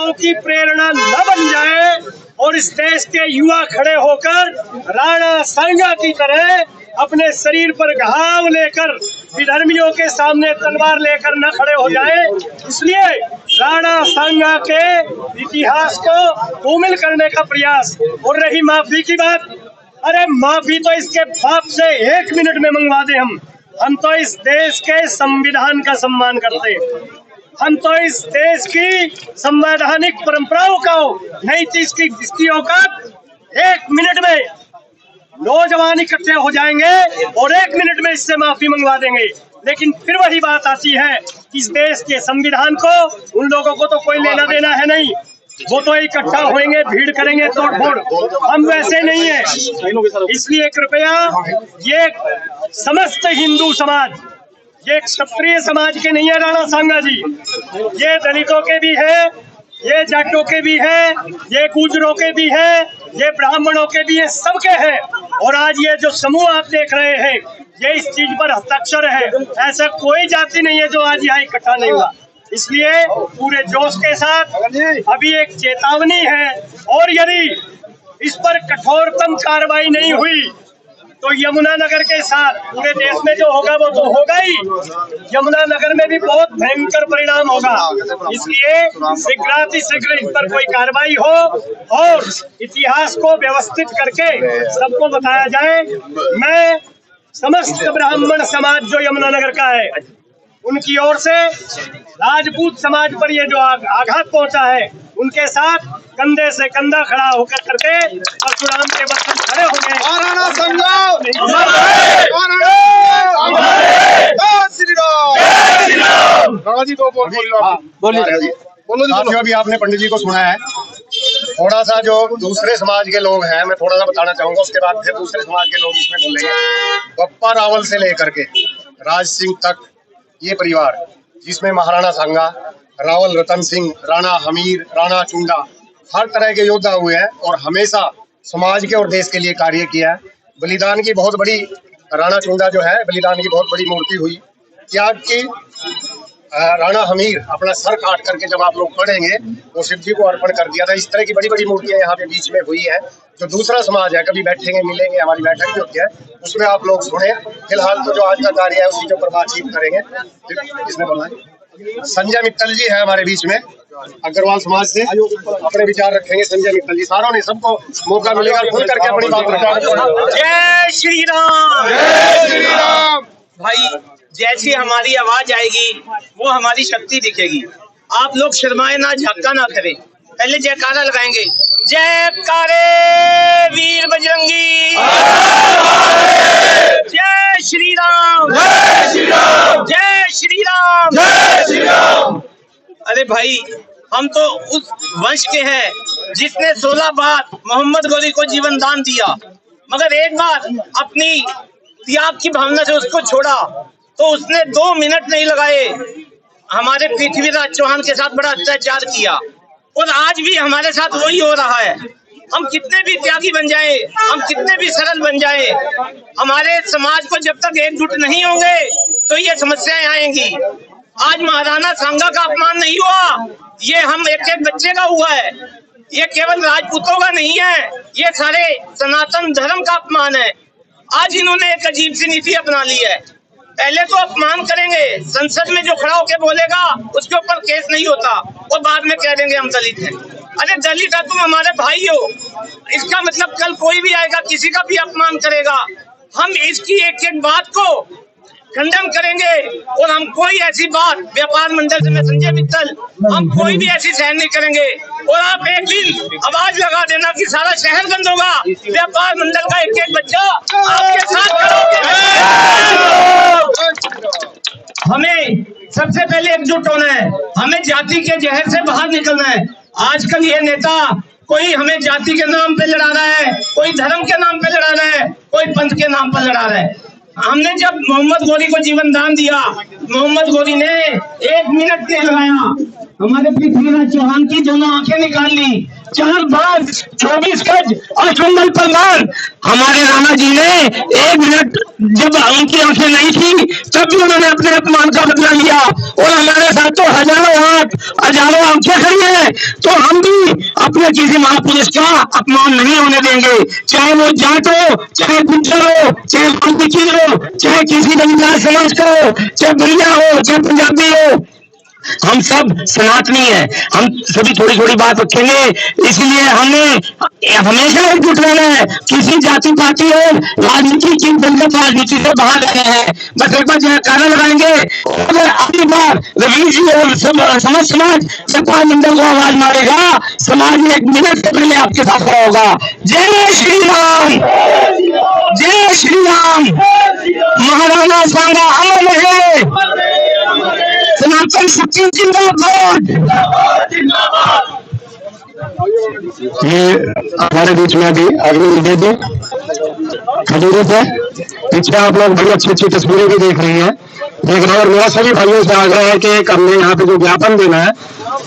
युवाओं की प्रेरणा न बन जाए और इस देश के युवा खड़े होकर राणा सांगा की तरह अपने शरीर पर घाव लेकर विधर्मियों के सामने तलवार लेकर न खड़े हो जाए, इसलिए राणा सांगा के इतिहास को धूमिल करने का प्रयास। और रही माफी की बात, अरे माफी तो इसके बाप से 1 मिनट में मंगवा दे। हम तो इस देश के संविधान का सम्मान करते हैं, हम तो इस देश की संवैधानिक परंपराओं का, नहीं तो इसकी औकात 1 मिनट में नौजवान इकट्ठे हो जाएंगे और 1 मिनट में इससे माफी मंगवा देंगे। लेकिन फिर वही बात आती है कि इस देश के संविधान को उन लोगों को तो कोई लेना देना है नहीं, वो तो इकट्ठा होंगे, भीड़ करेंगे, तोड़फोड़। हम वैसे नहीं है, इसलिए कृपया ये समस्त हिंदू समाज, ये क्षत्रिय समाज के नहीं है राणा सांगा जी, ये दलितों के भी है, ये जाटों के भी है, ये गुजरों के भी है, ये ब्राह्मणों के भी है, सबके हैं। और आज ये जो समूह आप देख रहे हैं, ये इस चीज पर हस्ताक्षर है। ऐसा कोई जाति नहीं है जो आज यहाँ इकट्ठा नहीं हुआ। इसलिए पूरे जोश के साथ अभी एक चेतावनी है, और यदि इस पर कठोरतम कार्रवाई नहीं हुई तो यमुनानगर के साथ पूरे देश में जो होगा वो तो होगा ही, यमुनानगर में भी बहुत भयंकर परिणाम होगा। इसलिए शीघ्र इस पर कोई कार्रवाई हो और इतिहास को व्यवस्थित करके सबको बताया जाए। मैं समस्त ब्राह्मण समाज जो यमुनानगर का है उनकी ओर से राजपूत समाज पर ये जो आघात पहुंचा है, उनके साथ कंधे से कंधा खड़ा होकर करके परशुराम के वचन खड़े हो गए। अभी आपने पंडित जी को सुना है, थोड़ा सा जो दूसरे समाज के लोग हैं मैं थोड़ा सा बताना चाहूंगा, उसके बाद फिर दूसरे समाज के लोग इसमें बोलेंगे। बप्पा रावल से लेकर के राज सिंह तक ये परिवार, जिसमें महाराणा सांगा, रावल रतन सिंह, राणा हमीर, राणा चुंडा, हर तरह के योद्धा हुए हैं और हमेशा समाज के और देश के लिए कार्य किया है। बलिदान की बहुत बड़ी, राणा चुंडा जो है बलिदान की बहुत बड़ी मूर्ति हुई। त्याग की राणा हमीर अपना सर काट करके जब आप लोग पढ़ेंगे वो शिव जी को अर्पण कर दिया था। इस तरह की बड़ी बड़ी मूर्तियां यहाँ पे बीच में हुई है। जो दूसरा समाज है, कभी बैठेंगे मिलेंगे, हमारी बैठक भी होती है, उसमें आप लोग सुने। फिलहाल तो जो आज का कार्य है उसी के ऊपर बातचीत करेंगे। इसमें बोलना है संजय मित्तल जी है हमारे बीच में, अग्रवाल समाज से अपने विचार रखेंगे। संजय मित्तल जी, सारों ने सबको मौका मिलेगा खुल करके अपनी बात रखें। जय श्री राम, जय श्री राम। भाई जैसी हमारी आवाज आएगी वो हमारी शक्ति दिखेगी। आप लोग शर्माए ना, झक्का ना करें, पहले जयकारा लगाएंगे। जयकारे वीर बजरंगी, जय श्री राम, जय श्री राम, जय श्री राम, जय श्री राम। अरे भाई, हम तो उस वंश के हैं जिसने 16 बार मोहम्मद गोरी को जीवन दान दिया, मगर एक बार अपनी त्याग की भावना से उसको छोड़ा तो उसने 2 मिनट नहीं लगाए हमारे पृथ्वीराज चौहान के साथ बड़ा अत्याचार किया। और आज भी हमारे साथ वही हो रहा है। हम कितने भी त्यागी बन जाए, हम कितने भी सरल बन जाए, हमारे समाज को जब तक एकजुट नहीं होंगे तो ये समस्याएं आएंगी। आज महाराणा सांगा का अपमान नहीं हुआ, ये हम एक एक बच्चे का हुआ है। ये केवल राजपूतों का नहीं है, ये सारे सनातन धर्म का अपमान है। आज इन्होंने एक अजीब सी नीति अपना ली है। पहले तो अपमान करेंगे, संसद में जो खड़ा होकर बोलेगा उसके ऊपर केस नहीं होता, और बाद में कह देंगे हम दलित हैं। अरे दलित है, तुम हमारे भाई हो। इसका मतलब कल कोई भी आएगा किसी का भी अपमान करेगा, हम इसकी एक एक बात को खंडन करेंगे। और हम कोई ऐसी बात, व्यापार मंडल से मैं संजय मित्तल, हम कोई भी ऐसी सहन नहीं करेंगे। और आप एक दिन आवाज लगा देना कि सारा शहर बंद होगा, व्यापार मंडल का एक एक बच्चा आपके साथ खड़ा होगा। हमें सबसे पहले एकजुट होना है, हमें जाति के जहर से बाहर निकलना है। आजकल ये नेता कोई हमें जाति के नाम पे लड़ा रहा है, कोई धर्म के नाम पे लड़ा रहा है, कोई पंथ के नाम पर लड़ा रहा है। हमने जब मोहम्मद गोरी को जीवन दान दिया, मोहम्मद गोरी ने 1 मिनट नहीं लगाया, हमारे पृथ्वीराज चौहान की दोनों आंखें निकाल ली। 4 बार 24 गज अष्टमंगल प्रदान। हमारे राणा जी ने 1 मिनट जब उनकी आंखें नहीं थी तब भी उन्होंने अपने अपमान का बदला लिया, और हमारे साथ तो हजारों हाथ हजारों आंखें खड़ी हैं। तो हम भी अपने किसी महापुरुष का अपमान नहीं होने देंगे, चाहे वो जाट हो, चाहे गुज्जर हो, चाहे वाल्मीकि हो, चाहे किसी रविदास समाज का हो, चाहे भैया हो, चाहे पंजाबी हो। हम सब सनातनी है, हम सभी थोड़ी थोड़ी बात रखेंगे। इसलिए हमें हमेशा एकजुट रहना है। किसी जाति पार्टी हो, राजनीति की दलगत राजनीति से बाहर रहे हैं, बस एक बार जयकारा लगाएंगे। अगर अगली बार रवि जी और समस्त समाज सरकार मंडल को आवाज मारेगा, समाज में 1 मिनट से पहले आपके साथ खड़ा होगा। जय श्री राम, जय श्री राम। महाराणा सांगा अमर रहे, सनातन शक्ति जिंदाबाद। ये हमारे बीच में अभी अग्नि निवेदी खजूरी से पीछे आप लोग बड़ी अच्छी अच्छी तस्वीरें भी देख रही हैं, और मेरा सभी भाइयों से आग्रह है कि हमने यहाँ पे जो ज्ञापन देना है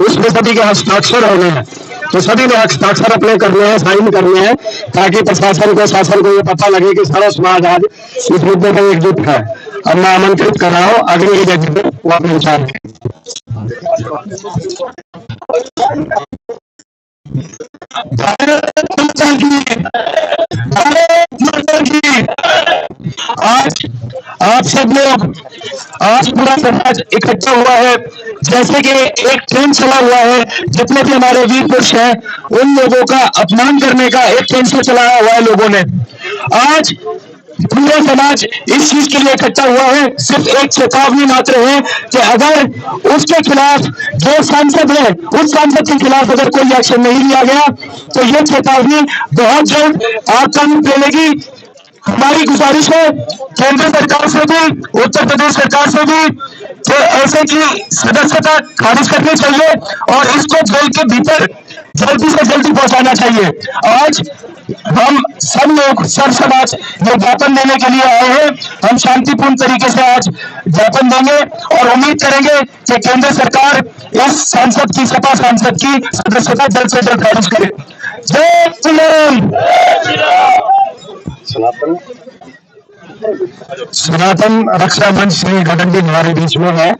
उसमें सभी के हस्ताक्षर होने हैं, तो सभी ने हस्ताक्षर अपने करने हैं, साइन करने हैं, ताकि प्रशासन को शासन को ये पता लगे कि सारा समाज आज इस मुद्दे पर एकजुट है। अब मैं आमंत्रित कर रहा हूँ अग्नि निवेदी को, वो अपने विचार आज आप सब लोग, आज पूरा समाज इकट्ठा हुआ है, जैसे कि एक ट्रेंड चला हुआ है। जितने भी हमारे वीर पुरुष हैं उन लोगों का अपमान करने का एक ट्रेंड से चलाया हुआ है लोगों ने। आज पूरा समाज इस चीज के लिए इकट्ठा हुआ है, सिर्फ एक चेतावनी मात्र है कि अगर उसके खिलाफ जो सांसद है उस सांसद के खिलाफ अगर कोई एक्शन नहीं लिया गया तो ये चेतावनी बहुत जल्द आप कानून मिलेगी। हमारी गुजारिश है केंद्र सरकार से भी, उत्तर प्रदेश सरकार से भी, कि ऐसे की सदस्यता खारिज करनी चाहिए और इसको जेल के भीतर जल्दी से जल्दी पहुंचाना चाहिए। आज हम सब लोग, सब समाज जो ज्ञापन देने के लिए आए हैं, हम शांतिपूर्ण तरीके से आज ज्ञापन देंगे और उम्मीद करेंगे कि केंद्र सरकार इस सांसद की, सपा सांसद की सदस्यता जल्द से जल्द खारिज करे। जय श्री राम। सनातन रक्षा मंच श्री गगन जी हमारे बीच में है,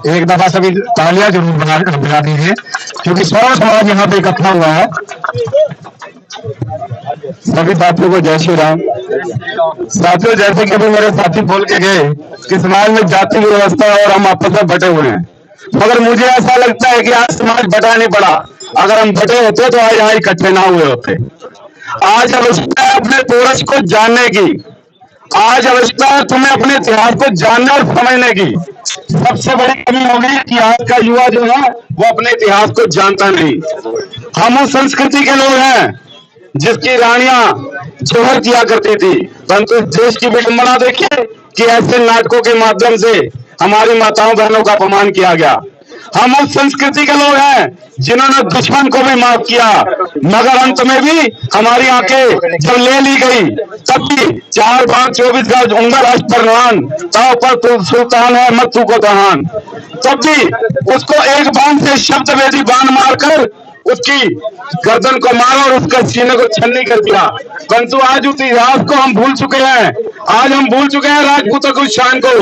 एक दफा सभी तालियां जरूर बजा दीजिए क्योंकि सारा समाज यहाँ पे इकट्ठा हुआ है। सभी साथियों को जय श्री राम। साथियों, जैसे कि अभी मेरे साथी बोल के गए कि समाज में जाति की व्यवस्था और हम आपस में बटे हुए हैं, मगर मुझे ऐसा लगता है कि आज समाज बटा नहीं पड़ा। अगर हम बटे होते तो आज यहाँ इकट्ठे ना हुए होते। आज आवश्यकता है अपने पूर्वज को जानने की, आज आवश्यकता है तुम्हें अपने इतिहास को जानने और समझने की। सबसे बड़ी कमी हो गई कि आज का युवा जो है वो अपने इतिहास को जानता नहीं। हम उस संस्कृति के लोग हैं जिसकी रानियां जौहर किया करती थी, परंतु देश की विडंबना देखिए कि ऐसे नाटकों के माध्यम से हमारी माताओं बहनों का अपमान किया गया। हम उस संस्कृति के लोग हैं जिन्होंने दुश्मन को भी माफ किया, मगर अंत में भी हमारी आंखें जब ले ली गई तब भी 4 बार 24 गज उंगर अष्ट परवान, ताव पर तू सुल्तान है मत तू को दहान, तब भी उसको एक बाण से शब्द वेदी बाण मारकर उसकी गर्दन को मारा और उसका सीने को छन्नी कर दिया। परंतु आज उस इतिहास को हम भूल चुके हैं, आज हम भूल चुके हैं राजपूतों की शान को।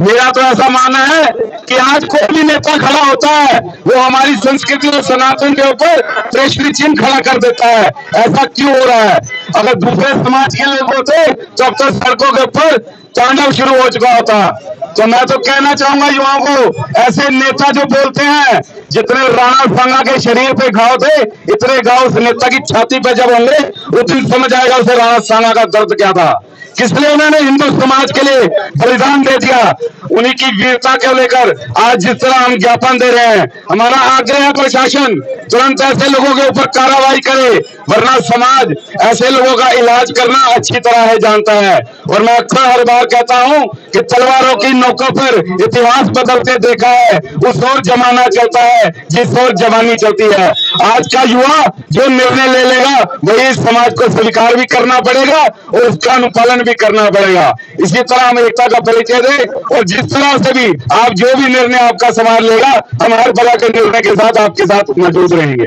मेरा तो ऐसा मानना है कि आज कोई भी नेता खड़ा होता है वो हमारी संस्कृति और सनातन के ऊपर प्रश्न चिन्ह खड़ा कर देता है। ऐसा क्यों हो रहा है? अगर दूसरे समाज के लोग होते तो अब तक सड़कों के ऊपर तांडव शुरू हो चुका होता। तो मैं तो कहना चाहूंगा युवाओं को, ऐसे नेता जो बोलते हैं जितने राणा सांगा के शरीर पे घाव थे इतने घाव उस नेता की छाती पे जब होंगे उस दिन समझ आएगा उसे राणा सांगा का दर्द क्या था, किस लिए उन्होंने हिंदू समाज के लिए बलिदान दे दिया। उन्हीं की वीरता को लेकर आज जिस तरह हम ज्ञापन दे रहे हैं, हमारा आग्रह है प्रशासन तुरंत ऐसे लोगों के ऊपर कार्रवाई करे, वरना समाज ऐसे लोगों का इलाज करना अच्छी तरह है जानता है। और मैं अक्सर हर बार कहता हूं कि तलवारों की नोकों पर इतिहास बदलते देखा है, उस ओर जमाना चलता है जिस ओर जवानी चलती है। आज का युवा जो निर्णय ले लेगा वही समाज समाज को स्वीकार भी करना पड़ेगा और उसका अनुपालन भी करना पड़ेगा। इसी तरह हम एकता का परिचय दें और जिस तरह से भी आप जो भी निर्णय आपका समाज लेगा, हम हर प्रकार के निर्णय के साथ आपके साथ मौजूद रहेंगे।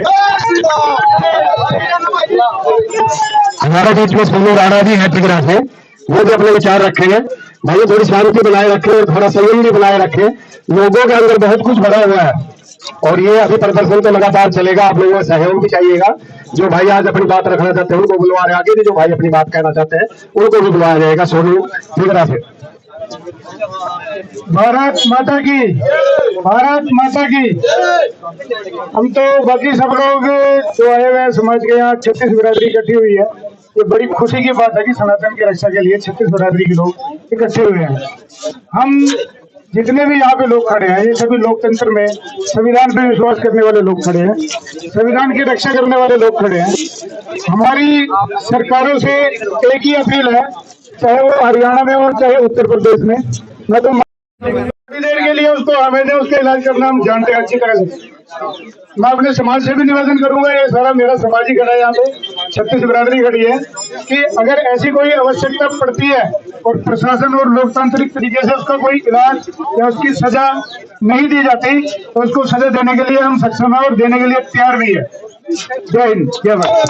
हमारे बीच में सोनू राणा जी है तिगरा से, वो भी अपने विचार रखेंगे। भाई थोड़ी शांति बनाए रखें और थोड़ा संयम भी बनाए रखें। लोगों के अंदर बहुत कुछ भरा हुआ है और ये अभी प्रदर्शन तो लगातार चलेगा। आप लोगों का सहयोग भी चाहिएगा। जो भाई आज अपनी बात रखना चाहते हैं उनको बुलवा रहे, आगे भी जो भाई अपनी बात कहना चाहते हैं उनको भी बुलवाया जाएगा। सोनू तिगरा से। भारत माता की, भारत माता की। हम तो बाकी सब लोग जो आए हुए समाज के यहाँ 36 बिरादरी इकट्ठी हुई है, ये बड़ी खुशी की बात है कि सनातन की रक्षा के लिए 36 बिरादरी के लोग इकट्ठे हुए हैं। हम जितने भी यहाँ पे लोग खड़े हैं, ये सभी लोकतंत्र में संविधान पे विश्वास करने वाले लोग खड़े हैं, संविधान की रक्षा करने वाले लोग खड़े हैं। हमारी सरकारों से एक ही अपील है, चाहे वो हरियाणा में हो चाहे उत्तर प्रदेश में, मैं तो थोड़ी देर के लिए उसको हमें उसका इलाज करना हम जानते हैं अच्छी तरह से। मैं अपने समाज से भी निवेदन करूंगा, ये सारा मेरा समाज ही खड़ा है, यहाँ पे 36 बिरादरी खड़ी है, कि अगर ऐसी कोई आवश्यकता पड़ती है और प्रशासन और लोकतांत्रिक तरीके से उसका कोई इलाज या उसकी सजा नहीं दी जाती तो उसको सजा देने के लिए हम सक्षम है और देने के लिए तैयार भी है। जय हिंद, जय भारत।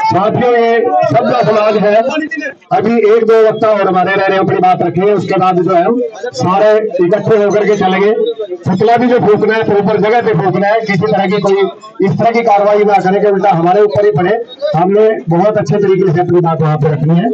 साथियों, ये सबका समाज है। अभी एक दो वक्ता और हमारे रह रहे अपनी बात रखेंगे, उसके बाद जो है हम सारे इकट्ठे होकर के चलेंगे। पुतला भी जो फूकना है प्रॉपर जगह पे फूकना है, किसी तरह की कोई इस तरह की कार्रवाई ना करने के उल्टा हमारे ऊपर ही पड़े। हमने बहुत अच्छे तरीके से अपनी बात वहां पे रखनी है।